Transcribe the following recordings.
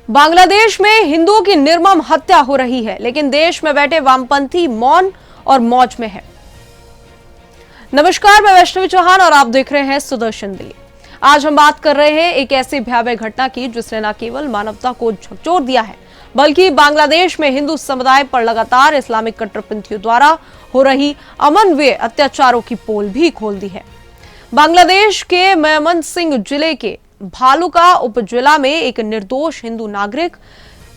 बांग्लादेश में हिंदुओं की निर्मम हत्या हो रही है, लेकिन देश में बैठे वामपंथी मौन और मौज में है। नमस्कार, मैं वैष्णवी चौहान और आप देख रहे हैं सुदर्शन दिल्ली। आज हम बात कर रहे हैं एक ऐसी भयावह घटना की जिसने न केवल मानवता को झकझोर दिया है, बल्कि बांग्लादेश में हिंदू समुदाय पर लगातार इस्लामिक कट्टरपंथियों द्वारा हो रही अमानवीय अत्याचारों की पोल भी खोल दी है। बांग्लादेश के मयमनसिंह जिले के भालुका उपजिला में एक निर्दोष हिंदू नागरिक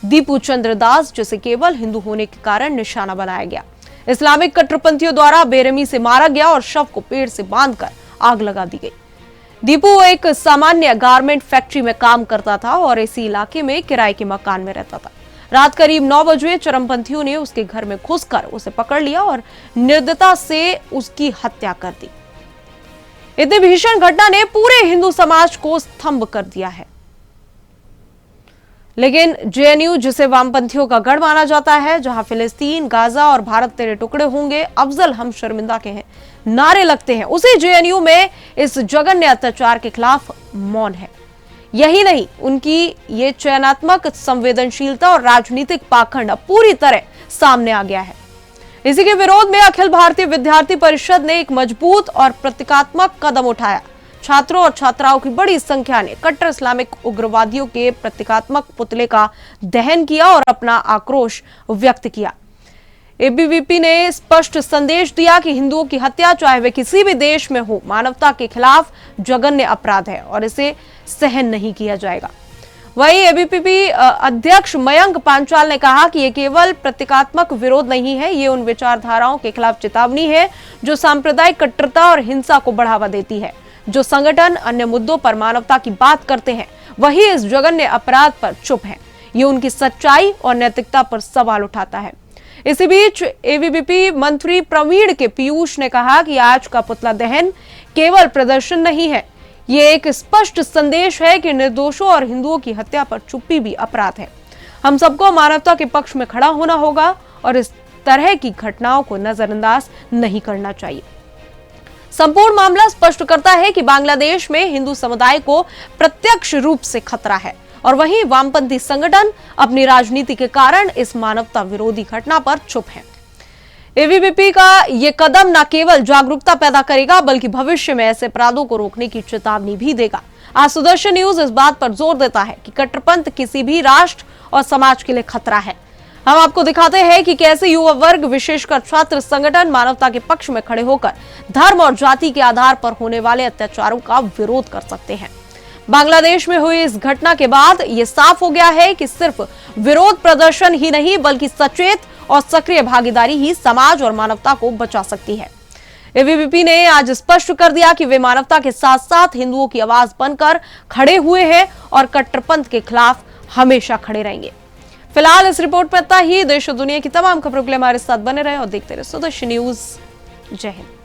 दीपू चंद्र दास, जिसे केवल हिंदू होने के कारण निशाना बनाया गया, इस्लामिक कट्टरपंथियों द्वारा बेरहमी से मारा गया और शव को पेड़ से बांधकर आग लगा दी गई। दीपू एक सामान्य गारमेंट फैक्ट्री में काम करता था और इसी इलाके में किराए के मकान में रहता था। रात करीब 9 बजे चरमपंथियों ने उसके घर में घुसकर उसे पकड़ लिया और निर्दयता से उसकी हत्या कर दी। इतनी भीषण घटना ने पूरे हिंदू समाज को स्तंभ कर दिया है। लेकिन जेएनयू, जिसे वामपंथियों का गढ़ माना जाता है, जहां फिलिस्तीन, गाजा और भारत तेरे टुकड़े होंगे, अफजल हम शर्मिंदा के हैं नारे लगते हैं, उसी जेएनयू में इस जघन्य अत्याचार के खिलाफ मौन है। यही नहीं, उनकी ये चयनात्मक संवेदनशीलता और राजनीतिक पाखंड अब पूरी तरह सामने आ गया है। इसी के विरोध में अखिल भारतीय विद्यार्थी परिषद ने एक मजबूत और प्रतीकात्मक कदम उठाया। छात्रों और छात्राओं की बड़ी संख्या ने कट्टर इस्लामिक उग्रवादियों के प्रतीकात्मक पुतले का दहन किया और अपना आक्रोश व्यक्त किया। एबीवीपी ने स्पष्ट संदेश दिया कि हिंदुओं की हत्या, चाहे वे किसी भी देश में हो, मानवता के खिलाफ जघन्य अपराध है और इसे सहन नहीं किया जाएगा। वहीं एबीवीपी अध्यक्ष मयंक पांचाल ने कहा कि यह केवल प्रतीकात्मक विरोध नहीं है, ये उन विचारधाराओं के खिलाफ चेतावनी है जो सांप्रदायिक कट्टरता और हिंसा को बढ़ावा देती है। जो संगठन अन्य मुद्दों पर मानवता की बात करते हैं, वही इस जघन्य अपराध पर चुप हैं। ये उनकी सच्चाई और नैतिकता पर सवाल उठाता है। इसी बीच एबीवीपी मंत्री प्रवीण के पीयूष ने कहा कि आज का पुतला दहन केवल प्रदर्शन नहीं है, ये एक स्पष्ट संदेश है कि निर्दोषों और हिंदुओं की हत्या पर चुप्पी भी अपराध है। हम सबको मानवता के पक्ष में खड़ा होना होगा और इस तरह की घटनाओं को नजरअंदाज नहीं करना चाहिए। संपूर्ण मामला स्पष्ट करता है कि बांग्लादेश में हिंदू समुदाय को प्रत्यक्ष रूप से खतरा है और वहीं वामपंथी संगठन अपनी राजनीति के कारण इस मानवता विरोधी घटना पर चुप है। एबीवीपी का यह कदम न केवल जागरूकता पैदा करेगा, बल्कि भविष्य में ऐसे अपराधों को रोकने की चेतावनी भी देगा। आज सुदर्शन न्यूज इस बात पर जोर देता है कि कट्टरपंथ किसी भी राष्ट्र और समाज के लिए खतरा है। हम आपको दिखाते हैं कि कैसे युवा वर्ग, विशेषकर छात्र संगठन, मानवता के पक्ष में खड़े होकर धर्म और जाति के आधार पर होने वाले अत्याचारों का विरोध कर सकते हैं। बांग्लादेश में हुई इस घटना के बाद यह साफ हो गया है कि सिर्फ विरोध प्रदर्शन ही नहीं, बल्कि सचेत और सक्रिय भागीदारी ही समाज और मानवता को बचा सकती है। एबीवीपी ने आज स्पष्ट कर दिया कि वे मानवता के साथ साथ हिंदुओं की आवाज बनकर खड़े हुए हैं और कट्टरपंथ के खिलाफ हमेशा खड़े रहेंगे। फिलहाल इस रिपोर्ट में इतना ही। देश और दुनिया की तमाम खबरों के लिए हमारे साथ बने रहे और देखते रहे सुदर्शन न्यूज। जय हिंद।